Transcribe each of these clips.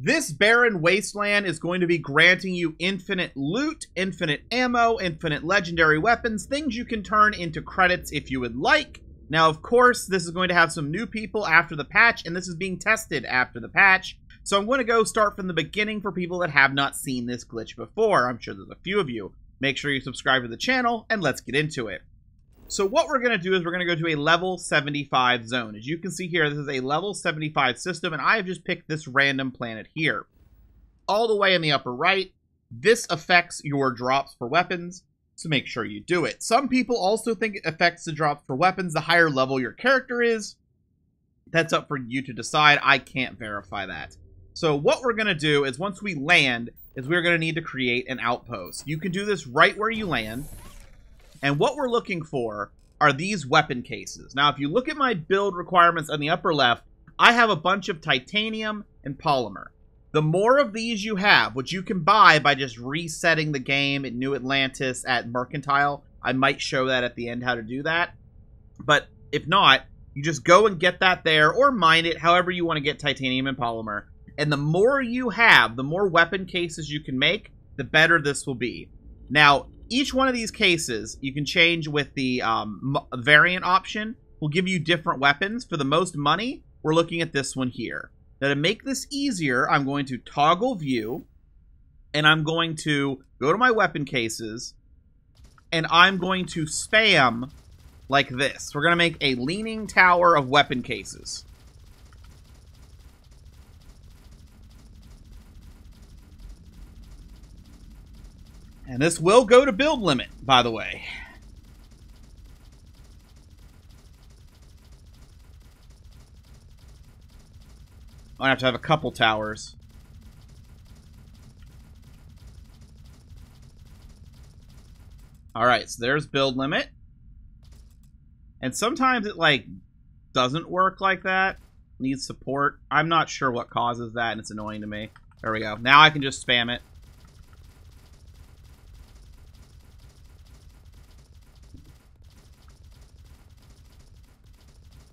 This barren wasteland is going to be granting you infinite loot, infinite ammo, infinite legendary weapons, things you can turn into credits if you would like. Now, of course, this is going to have some new people after the patch, and this is being tested after the patch. So I'm going to go start from the beginning for people that have not seen this glitch before. I'm sure there's a few of you. Make sure you subscribe to the channel, and let's get into it. So what we're going to do is we're going to go to a level 75 zone. As you can see here, this is a level 75 system, and I have just picked this random planet here. All the way in the upper right, this affects your drops for weapons, so make sure you do it. Some people also think it affects the drops for weapons the higher level your character is. That's up for you to decide. I can't verify that. So what we're going to do is once we land, is we're going to need to create an outpost. You can do this right where you land. And what we're looking for are these weapon cases. Now, if you look at my build requirements on the upper left, I have a bunch of titanium and polymer. The more of these you have, which you can buy by just resetting the game in New Atlantis at Mercantile, I might show that at the end how to do that. But if not, you just go and get that there, or mine it, however you want to get titanium and polymer. And the more you have, the more weapon cases you can make, the better this will be. Now, each one of these cases, you can change with the variant option, will give you different weapons. For the most money, we're looking at this one here. Now, to make this easier, I'm going to toggle view, and I'm going to go to my weapon cases, and I'm going to spam like this. We're going to make a leaning tower of weapon cases. And this will go to build limit, by the way. I have to have a couple towers. Alright, so there's build limit. And sometimes it, like, doesn't work like that. Needs support. I'm not sure what causes that, and it's annoying to me. There we go. Now I can just spam it.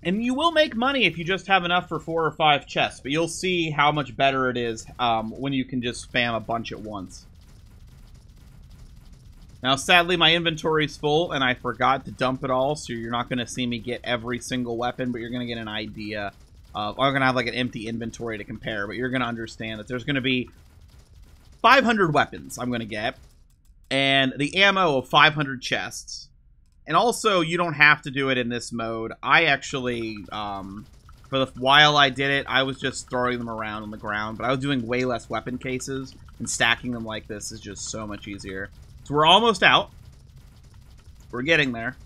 And you will make money if you just have enough for 4 or 5 chests, but you'll see how much better it is when you can just spam a bunch at once. Now, sadly, my inventory's full, and I forgot to dump it all, so you're not going to see me get every single weapon, but you're going to get an idea of... I'm going to have, like, an empty inventory to compare, but you're going to understand that there's going to be 500 weapons I'm going to get, and the ammo of 500 chests. And also, you don't have to do it in this mode. I actually, for the while I did it, I was just throwing them around on the ground. But I was doing way less weapon cases. And stacking them like this is just so much easier. So we're almost out. We're getting there.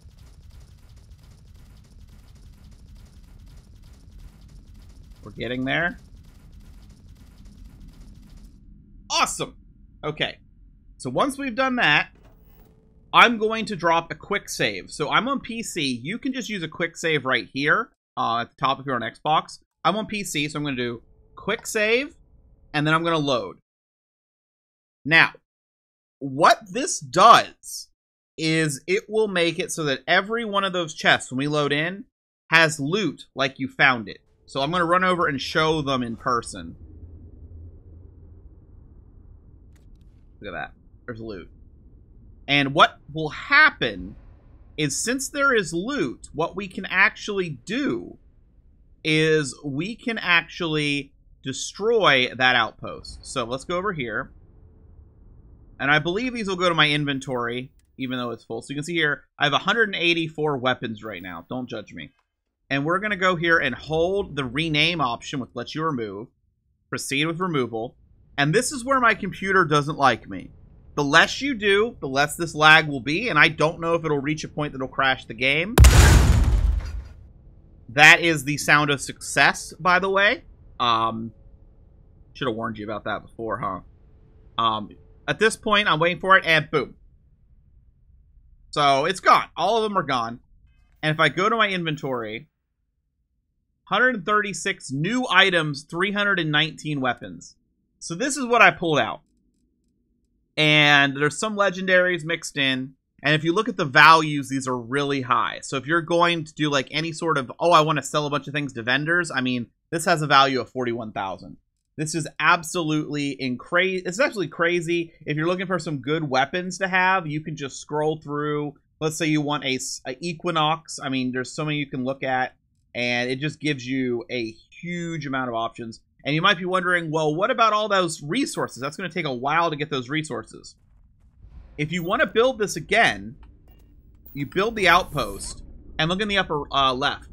We're getting there. Awesome. Okay. So once we've done that, I'm going to drop a quick save. So I'm on PC. You can just use a quick save right here at the top if you're on Xbox. I'm on PC, so I'm going to do quick save, and then I'm going to load. Now, what this does is it will make it so that every one of those chests, when we load in, has loot like you found it. So I'm going to run over and show them in person. Look at that. There's loot. And what will happen is, since there is loot, what we can actually do is we can actually destroy that outpost. So let's go over here. And I believe these will go to my inventory, even though it's full. So you can see here, I have 184 weapons right now. Don't judge me. And we're going to go here and hold the rename option, which lets you remove. Proceed with removal. And this is where my computer doesn't like me. The less you do, the less this lag will be, and I don't know if it'll reach a point that'll crash the game. That is the sound of success, by the way. Should have warned you about that before, huh? At this point, I'm waiting for it, and boom. So, it's gone. All of them are gone. And if I go to my inventory, 136 new items, 319 weapons. So this is what I pulled out. And there's some legendaries mixed in. And if you look at the values, these are really high. So if you're going to do like any sort of, oh, I want to sell a bunch of things to vendors, I mean, this has a value of 41,000. This is absolutely it's absolutely crazy. If you're looking for some good weapons to have, you can just scroll through. Let's say you want a Equinox. I mean, there's so many you can look at, and it just gives you a huge amount of options. And you might be wondering, well, what about all those resources? That's going to take a while to get those resources. If you want to build this again, you build the outpost, and look in the upper left.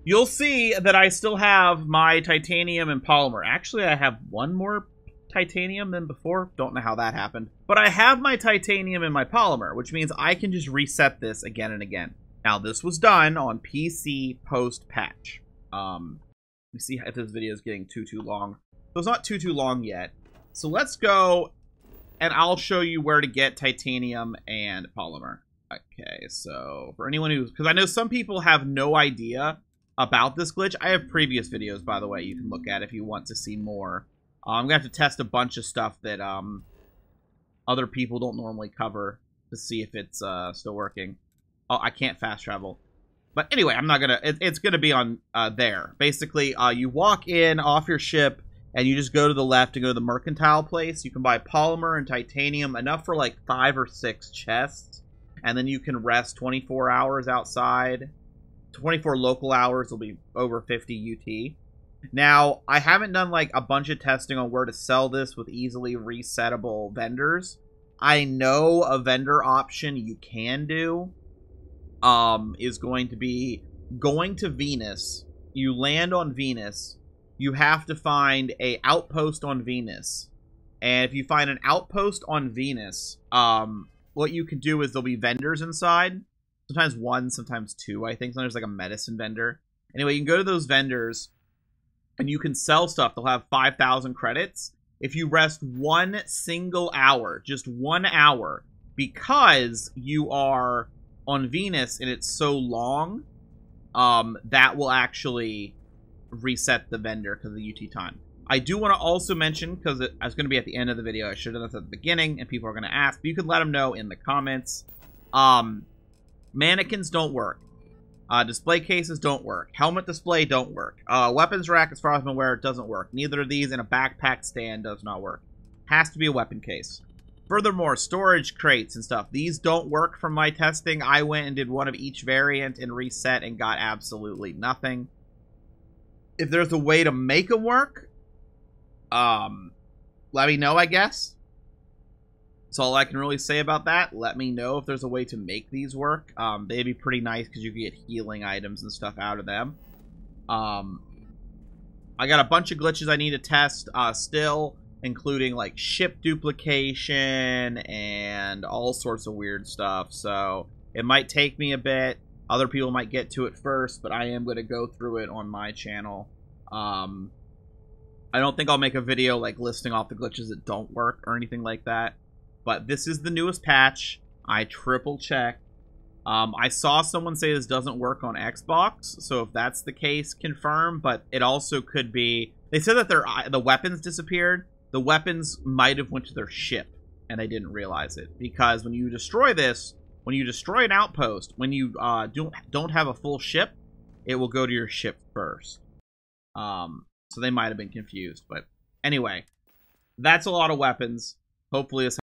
You'll see that I still have my titanium and polymer. Actually, I have one more titanium than before. Don't know how that happened. But I have my titanium and my polymer, which means I can just reset this again and again. Now, this was done on PC post-patch. Let me see if this video is getting too long. So it's not too long yet. So let's go, and I'll show you where to get titanium and polymer. Okay, so for anyone who's... Because I know some people have no idea about this glitch. I have previous videos, by the way, you can look at if you want to see more. I'm going to have to test a bunch of stuff that other people don't normally cover to see if it's still working. Oh, I can't fast travel. But anyway, I'm not going to... It's going to be on there. Basically, you walk in off your ship, and you just go to the left and go to the mercantile place. You can buy polymer and titanium, enough for like 5 or 6 chests. And then you can rest 24 hours outside. 24 local hours will be over 50 UT. Now, I haven't done like a bunch of testing on where to sell this with easily resettable vendors. I know a vendor option you can do is going to be going to Venus. You land on Venus. You have to find a outpost on Venus. And if you find an outpost on Venus, what you can do is there'll be vendors inside. Sometimes 1, sometimes 2, I think. Sometimes there's like a medicine vendor. Anyway, you can go to those vendors, and you can sell stuff. They'll have 5,000 credits. If you rest 1 single hour, just 1 hour, because you are on Venus and it's so long, that will actually reset the vendor because of the UT time. I do want to also mention, because I was going to be at the end of the video, I should have done this at the beginning, and people are going to ask, but you could let them know in the comments. Mannequins don't work. Display cases don't work. Helmet display don't work. Weapons rack, as far as I'm aware, doesn't work. Neither of these, and a backpack stand does not work. Has to be a weapon case. Furthermore, storage crates and stuff, these don't work from my testing. I went and did one of each variant and reset and got absolutely nothing. If there's a way to make them work, let me know, I guess. That's all I can really say about that. Let me know if there's a way to make these work. They'd be pretty nice because you can get healing items and stuff out of them. I got a bunch of glitches I need to test still, including like ship duplication and all sorts of weird stuff. So it might take me a bit. Other people might get to it first, but I am going to go through it on my channel. I don't think I'll make a video like listing off the glitches that don't work or anything like that. But this is the newest patch. I triple checked. I saw someone say this doesn't work on Xbox, so if that's the case, confirm. But it also could be... They said that the weapons disappeared. The weapons might have went to their ship, and they didn't realize it. Because when you destroy this, when you destroy an outpost, when you don't have a full ship, it will go to your ship first. So they might have been confused. But anyway, that's a lot of weapons. Hopefully this